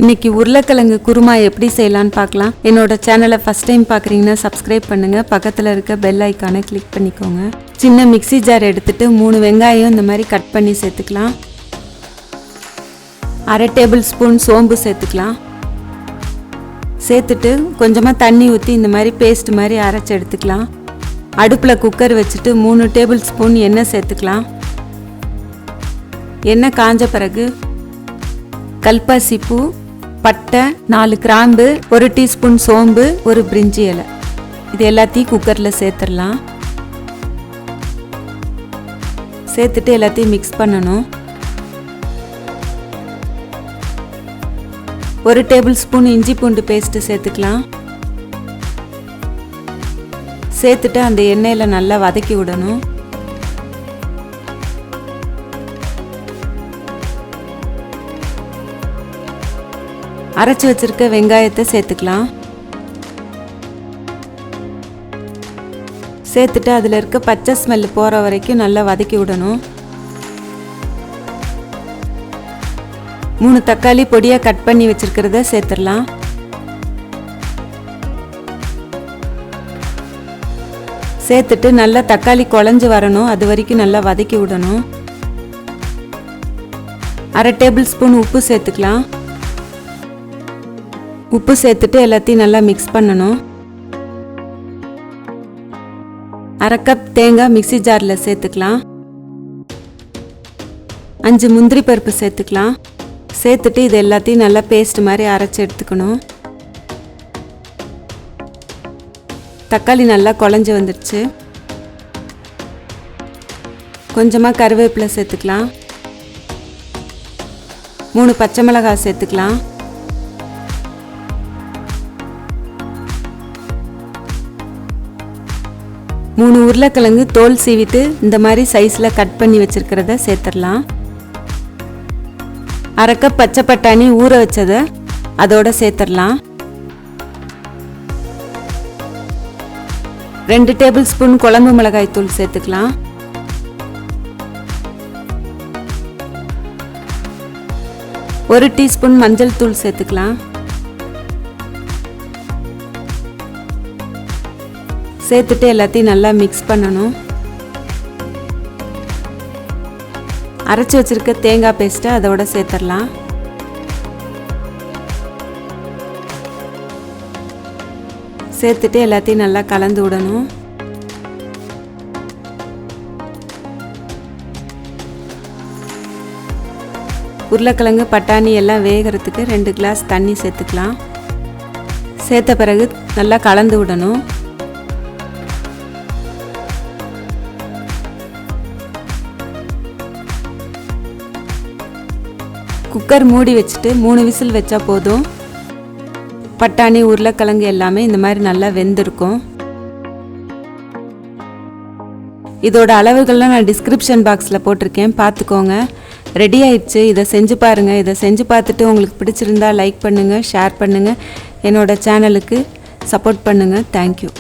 இன்னைக்கு உருளைக்கிழங்கு குருமா எப்படி செய்யலான்னு பார்க்கலாம். என்னோட சேனலை ஃபர்ஸ்ட் டைம் பார்க்குறீங்கன்னா சப்ஸ்கிரைப் பண்ணுங்க, பக்கத்தில் இருக்க பெல் ஐக்கானை கிளிக் பண்ணிக்கோங்க. சின்ன மிக்ஸி ஜார் எடுத்துட்டு 3 வெங்காயம் இந்த மாதிரி கட் பண்ணி சேர்த்துக்கலாம். 1/2 டேபிள் ஸ்பூன் சோம்பு சேர்த்துக்கலாம். சேர்த்துட்டு கொஞ்சமாக தண்ணி ஊற்றி இந்த மாதிரி பேஸ்ட் மாதிரி அரைச்சி எடுத்துக்கலாம். அடுப்பில் குக்கர் வச்சுட்டு 3 டேபிள் ஸ்பூன் எண்ணெய் சேர்த்துக்கலாம். எண்ணெய் காஞ்ச பிறகு கல்பாசி பூ, பட்டை, 4 கிராம்பு, 1 டீஸ்பூன் சோம்பு, 1 பிரிஞ்சி இலை, இது எல்லாத்தையும் குக்கரில் சேர்த்துடலாம். சேர்த்துட்டு எல்லாத்தையும் மிக்ஸ் பண்ணணும். 1 டேபிள் ஸ்பூன் இஞ்சி பூண்டு பேஸ்ட்டு சேர்த்துக்கலாம். சேர்த்துட்டு அந்த எண்ணெயில் நல்லா வதக்கி விடணும். அரைச்சி வச்சிருக்க வெங்காயத்தை சேர்த்துக்கலாம். சேர்த்துட்டு அதில் இருக்க பச்சை ஸ்மெல் போகிற வரைக்கும் நல்லா வதக்கி விடணும். 3 தக்காளி பொடியாக கட் பண்ணி வச்சிருக்கிறத சேர்த்துடலாம். சேர்த்துட்டு நல்லா தக்காளி குழஞ்சி வரணும், அது வரைக்கும் நல்லா வதக்கி விடணும். 1/2 டேபிள் ஸ்பூன் உப்பு சேர்த்துக்கலாம். உப்பு சேர்த்துட்டு எல்லாத்தையும் நல்லா மிக்ஸ் பண்ணணும். 1/2 கப் தேங்காய் மிக்ஸி ஜாரில் சேர்த்துக்கலாம். 5 முந்திரி பருப்பு சேர்த்துக்கலாம். சேர்த்துட்டு இது எல்லாத்தையும் நல்லா பேஸ்ட் மாதிரி அரைச்சி எடுத்துக்கணும். தக்காளி நல்லா குழஞ்சி வந்துடுச்சு. கொஞ்சமாக கருவேப்பிலை சேர்த்துக்கலாம். 3 பச்சை மிளகாய் சேர்த்துக்கலாம். 3 உருளைக்கிழங்கு தோல் சீவிட்டு இந்த மாதிரி சைஸில் கட் பண்ணி வச்சிருக்கிறத சேர்த்துடலாம். 1/2 கப் பச்சை பட்டாணி ஊற வச்சதை அதோட சேர்த்துடலாம். 2 டேபிள் ஸ்பூன் குழம்பு மிளகாய் தூள் சேர்த்துக்கலாம். ஒரு டீஸ்பூன் மஞ்சள் தூள் சேர்த்துக்கலாம். சேர்த்துட்டு எல்லாத்தையும் நல்லா மிக்ஸ் பண்ணணும். அரைச்சி வச்சிருக்க தேங்காய் பேஸ்ட்டை அதோட சேர்த்துடலாம். சேர்த்துட்டு எல்லாத்தையும் நல்லா கலந்து விடணும். உருளைக்கிழங்கு பட்டாணி எல்லாம் வேகிறதுக்கு 2 கிளாஸ் தண்ணி சேர்த்துக்கலாம். சேர்த்த பிறகு நல்லா கலந்து விடணும். குக்கர் மூடி வச்சுட்டு 3 விசில் வச்சா போதும். பட்டாணி உருளைக்கிழங்கு எல்லாமே இந்த மாதிரி நல்லா வெந்திருக்கும். இதோட அளவுகள்லாம் நான் டிஸ்கிரிப்ஷன் பாக்ஸில் போட்டிருக்கேன், பார்த்துக்கோங்க. ரெடி ஆயிடுச்சு. இதை செஞ்சு பாருங்கள். இதை செஞ்சு பார்த்துட்டு உங்களுக்கு பிடிச்சிருந்தா லைக் பண்ணுங்கள், ஷேர் பண்ணுங்கள், என்னோட சேனலுக்கு சப்போர்ட் பண்ணுங்கள். தேங்க்யூ.